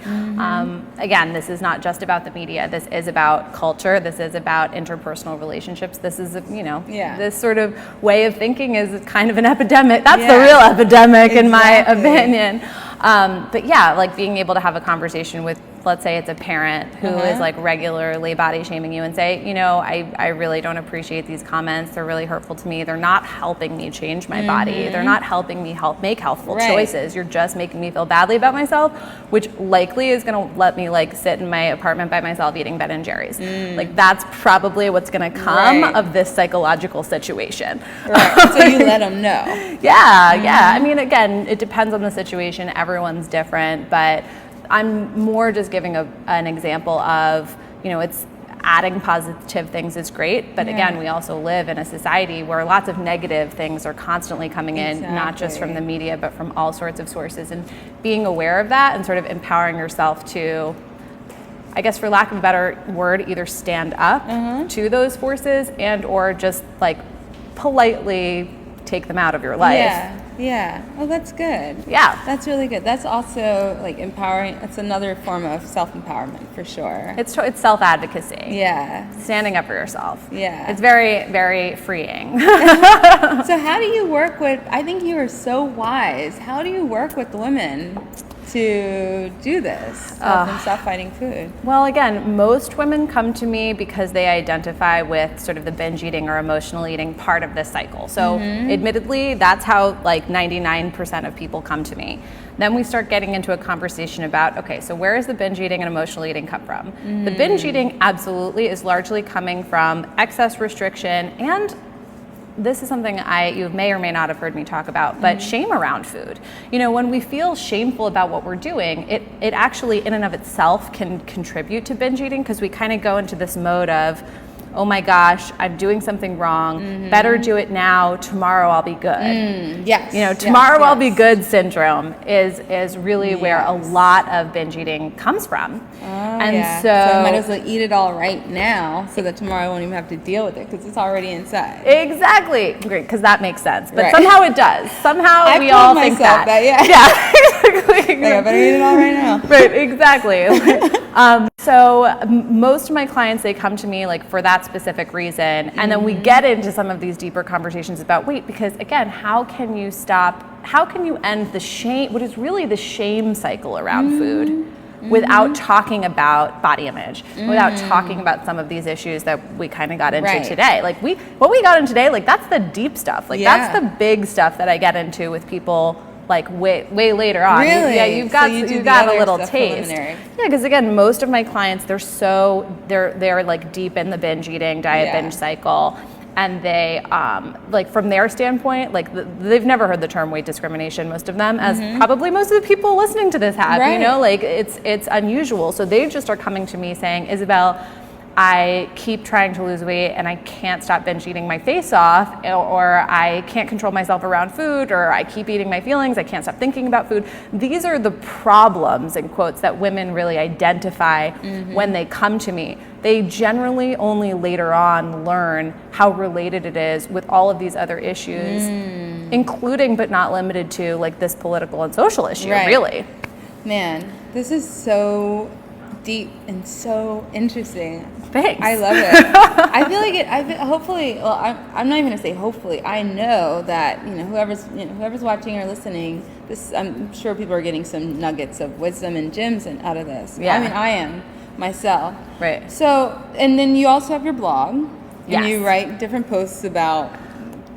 again, this is not just about the media. This is about culture. This is about interpersonal relationships. This is, this sort of way of thinking is kind of an epidemic. That's the real epidemic in my opinion. But yeah, like being able to have a conversation with, let's say it's a parent who is like regularly body shaming you and say, I really don't appreciate these comments. They're really hurtful to me. They're not helping me change my body. They're not helping me make healthful choices. You're just making me feel badly about myself, which likely is going to let me like sit in my apartment by myself eating Ben and Jerry's. Like that's probably what's going to come of this psychological situation. Right. So you let them know. Yeah. I mean, again, it depends on the situation. Everyone's different, but I'm more just giving an example of, it's adding positive things is great, but again, we also live in a society where lots of negative things are constantly coming in, not just from the media, but from all sorts of sources. And being aware of that and sort of empowering yourself to, I guess for lack of a better word, either stand up to those forces and or just like politely take them out of your life. Yeah. Oh, that's good. Yeah. That's really good. That's also like empowering. It's another form of self-empowerment for sure. It's self-advocacy. Yeah. Standing up for yourself. Yeah. It's very, very freeing. So how do you work with, I think you are so wise. How do you work with women to do this, help them stop fighting food? Well, again, most women come to me because they identify with sort of the binge eating or emotional eating part of this cycle. So admittedly, that's how like 99% of people come to me. Then we start getting into a conversation about, okay, so where is the binge eating and emotional eating come from? The binge eating absolutely is largely coming from excess restriction, and this is something you may or may not have heard me talk about, but shame around food. When we feel shameful about what we're doing, it actually in and of itself can contribute to binge eating, because we kind of go into this mode of, oh my gosh, I'm doing something wrong. Better do it now. Tomorrow I'll be good. Tomorrow I'll be good syndrome is really where a lot of binge eating comes from. So I might as well eat it all right now so that tomorrow I won't even have to deal with it because it's already inside. Exactly. Great, because that makes sense. But somehow it does. Somehow we all think that. Exactly. Like, I better eat it all right now. Right, exactly. So most of my clients, they come to me like for that specific reason, and then we get into some of these deeper conversations about because again, how can you end the shame, what is really the shame cycle around food, without talking about body image, without talking about some of these issues that we kind of got into today. Like what we got into today, like that's the deep stuff. Like that's the big stuff that I get into with people like way later on. Really? You've got a little taste. Yeah, because again, most of my clients, they're like deep in the binge eating, diet binge cycle. And they, like from their standpoint, like they've never heard the term weight discrimination, most of them, as probably most of the people listening to this have, like it's unusual. So they just are coming to me saying, Isabel, I keep trying to lose weight and I can't stop binge eating my face off, or I can't control myself around food, or I keep eating my feelings, I can't stop thinking about food. These are the problems, in quotes, that women really identify when they come to me. They generally only later on learn how related it is with all of these other issues, including but not limited to like this political and social issue, really. Man, this is so deep and so interesting. Thanks. I love it. I feel like hopefully, well, I'm not even gonna say hopefully. I know that whoever's watching or listening, I'm sure people are getting some nuggets of wisdom and gems out of this. I mean, I am myself. Right. So, and then you also have your blog, and you write different posts about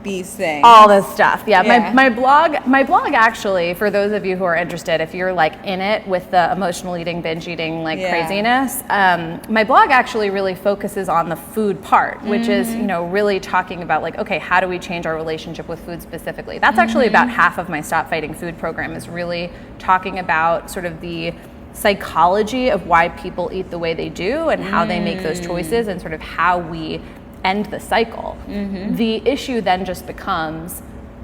these things. All this stuff. My blog actually, for those of you who are interested, if you're like in it with the emotional eating, binge eating, like craziness, my blog actually really focuses on the food part, which is, really talking about like, okay, how do we change our relationship with food specifically? That's actually about half of my Stop Fighting Food program, is really talking about sort of the psychology of why people eat the way they do and how they make those choices, and sort of how we end the cycle. The issue then just becomes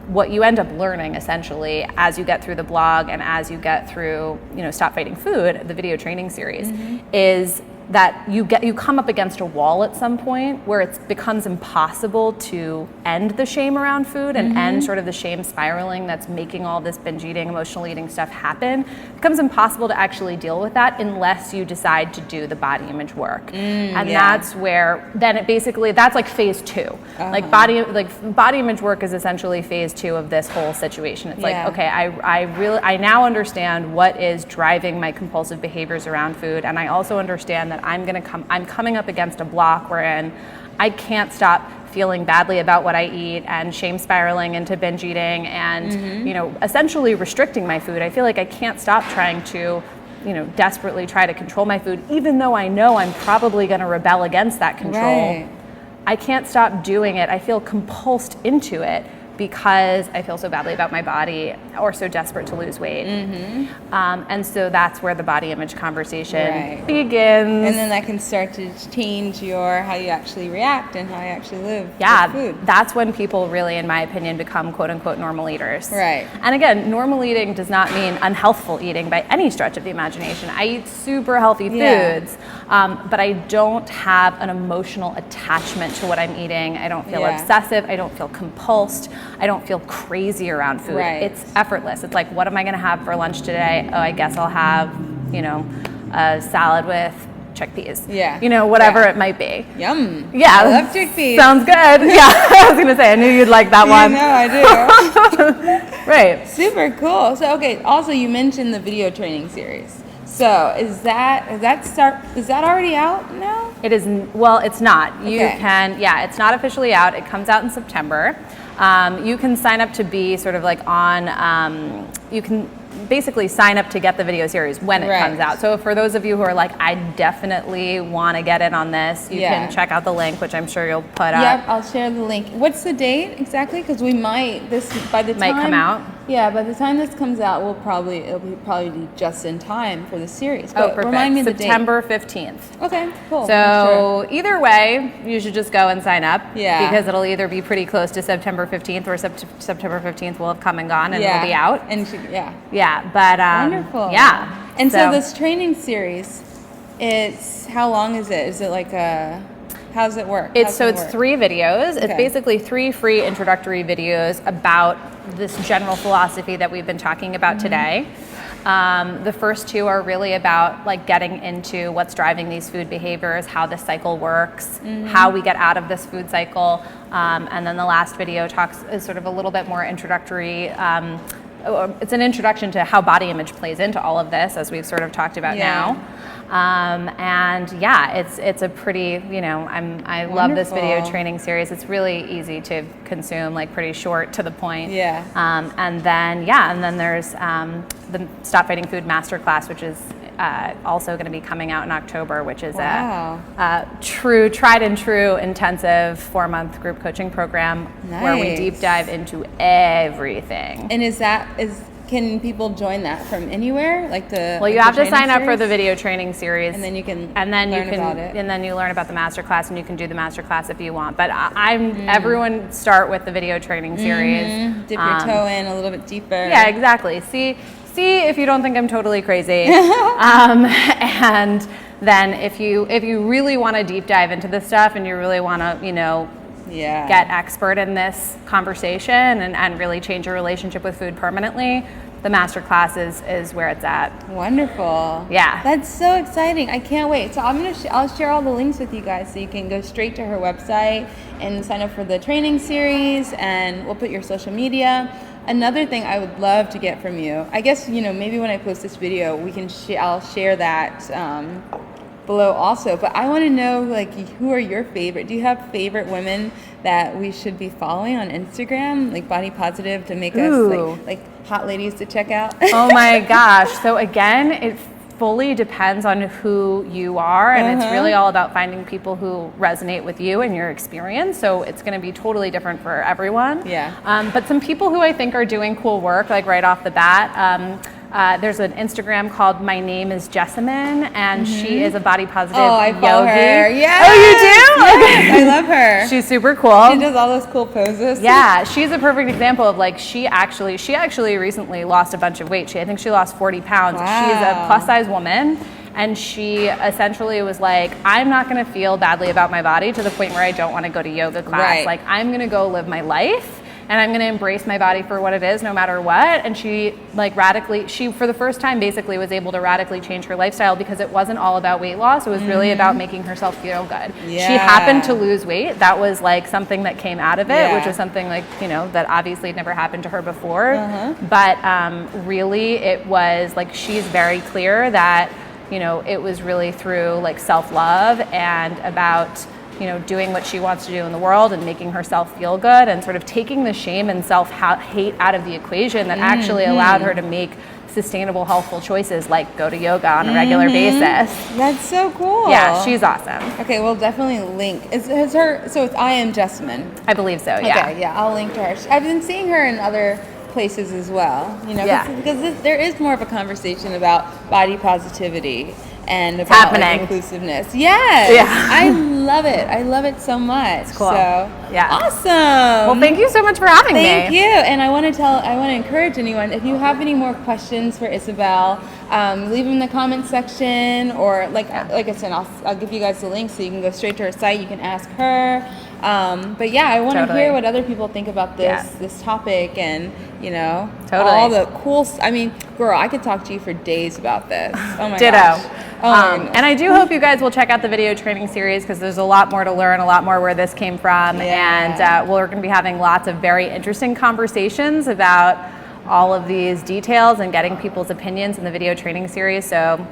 what you end up learning essentially as you get through the blog and as you get through, Stop Fighting Food, the video training series, is that you come up against a wall at some point where it becomes impossible to end the shame around food and end sort of the shame spiraling that's making all this binge eating, emotional eating stuff happen. It becomes impossible to actually deal with that unless you decide to do the body image work. And that's where then that's like phase 2. Like body image work is essentially phase 2 of this whole situation. It's like, okay, I now understand what is driving my compulsive behaviors around food, and I also understand that I'm coming up against a block wherein I can't stop feeling badly about what I eat and shame spiraling into binge eating and essentially restricting my food. I feel like I can't stop trying to desperately try to control my food, even though I know I'm probably going to rebel against that control. I can't stop doing it. I feel compulsed into it because I feel so badly about my body or so desperate to lose weight. And so that's where the body image conversation begins. And then that can start to change how you actually react and how you actually live with food. That's when people really, in my opinion, become quote unquote normal eaters. Right. And again, normal eating does not mean unhealthful eating by any stretch of the imagination. I eat super healthy foods, but I don't have an emotional attachment to what I'm eating. I don't feel obsessive. I don't feel compulsed. I don't feel crazy around food. It's effortless. It's like, what am I going to have for lunch today? Oh, I guess I'll have, a salad with chickpeas. Whatever it might be. Yum. Yeah. I love chickpeas. Sounds good. I was going to say, I knew you'd like that one. No, I do. Right. Super cool. So, okay, also you mentioned the video training series. So is that already out now? It is. Well, it's not. You Okay. can. Yeah, it's not officially out. It comes out in September. You can sign up to be sort of like on. You can basically sign up to get the video series when it comes out. So for those of you who are like, I definitely want to get in on this, you can check out the link, which I'm sure you'll put up. Yep, I'll share the link. What's the date exactly? Because we might by the time come out. Yeah, by the time this comes out, it'll probably be just in time for the series. But perfect. Remind me the date. September 15th. Okay, cool. So either way, you should just go and sign up. Yeah. Because it'll either be pretty close to September 15th or September 15th will have come and gone and it'll be out. And Yeah, but wonderful. Yeah. And so this training series, how long is it? Is it like how does it work? It's 3 videos. It's basically 3 free introductory videos about this general philosophy that we've been talking about today. The first 2 are really about like getting into what's driving these food behaviors, how this cycle works, how we get out of this food cycle, and then the last video is sort of a little bit more introductory. It's an introduction to how body image plays into all of this, as we've sort of talked about now. And it's a pretty, I love this video training series. It's really easy to consume, like pretty short to the point. And then there's the Stop Fighting Food Masterclass, which is also going to be coming out in October, which is a tried and true intensive 4-month group coaching program where we deep dive into everything. And can people join that from anywhere? You have to sign up for the video training series, and then you can learn about it. And then you learn about the masterclass, and you can do the masterclass if you want. But everyone start with the video training series. Dip your toe in a little bit deeper. Yeah, exactly. See if you don't think I'm totally crazy. And then if you really want to deep dive into this stuff and you really want to, get expert in this conversation and really change your relationship with food permanently, the masterclass is where it's at. Wonderful. Yeah. That's so exciting. I can't wait. So I'll share all the links with you guys so you can go straight to her website and sign up for the training series, and we'll put your social media. Another thing I would love to get from you, I guess, maybe when I post this video, I'll share that below also, but I want to know, who are your favorite? Do you have favorite women that we should be following on Instagram, like body positive, to make us like hot ladies to check out? Oh my gosh. So again, it fully depends on who you are, and it's really all about finding people who resonate with you and your experience. So it's going to be totally different for everyone. Yeah. But some people who I think are doing cool work, like right off the bat, There's an Instagram called My Name is Jessamine, and she is a body positive I follow yogi. her. Yes. Oh, you do? Yes, I love her. She's super cool. She does all those cool poses. Yeah, she's a perfect example of like she actually recently lost a bunch of weight. I think she lost 40 pounds. Wow. She's a plus size woman, and she essentially was like, I'm not going to feel badly about my body to the point where I don't want to go to yoga class. Right. Like, I'm going to go live my life. And I'm going to embrace my body for what it is, no matter what. And she for the first time basically was able to radically change her lifestyle, because it wasn't all about weight loss. It was really about making herself feel good. Yeah. She happened to lose weight. That was like something that came out of it, Yeah. which was something like, that obviously had never happened to her before. But really it was like, she's very clear that, it was really through like self-love and about doing what she wants to do in the world and making herself feel good and sort of taking the shame and self-hate out of the equation that actually allowed her to make sustainable, healthful choices like go to yoga on a regular basis. That's so cool. Yeah, she's awesome. Okay, we'll definitely link. So it's I Am Jessamine. I believe so, yeah. Okay, yeah, I'll link to her. I've been seeing her in other places as well, because there is more of a conversation about body positivity and about like, inclusiveness. Yes. Yeah. I love it. I love it so much. It's cool. So, yeah. Awesome. Well, thank you so much for having me. Thank you. And I want to encourage anyone, if you have any more questions for Isabel, leave them in the comment section, or like I said, I'll give you guys the link so you can go straight to her site. You can ask her. But yeah, I want to hear what other people think about this topic, and all the cool. I mean, girl, I could talk to you for days about this. Oh my Ditto. gosh. And I do hope you guys will check out the video training series, because there's a lot more to learn, a lot more where this came from, and we're going to be having lots of very interesting conversations about all of these details and getting people's opinions in the video training series. So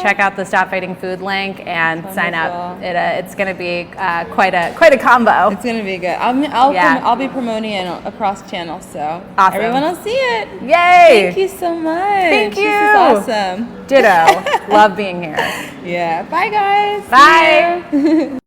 check out the Stop Fighting Food link and sign up. It's going to be quite a combo. It's going to be good. I'll be promoting it across channels, so everyone will see it. Yay! Thank you so much. Thank you. This is awesome. Ditto. Love being here. Yeah. Bye, guys. Bye.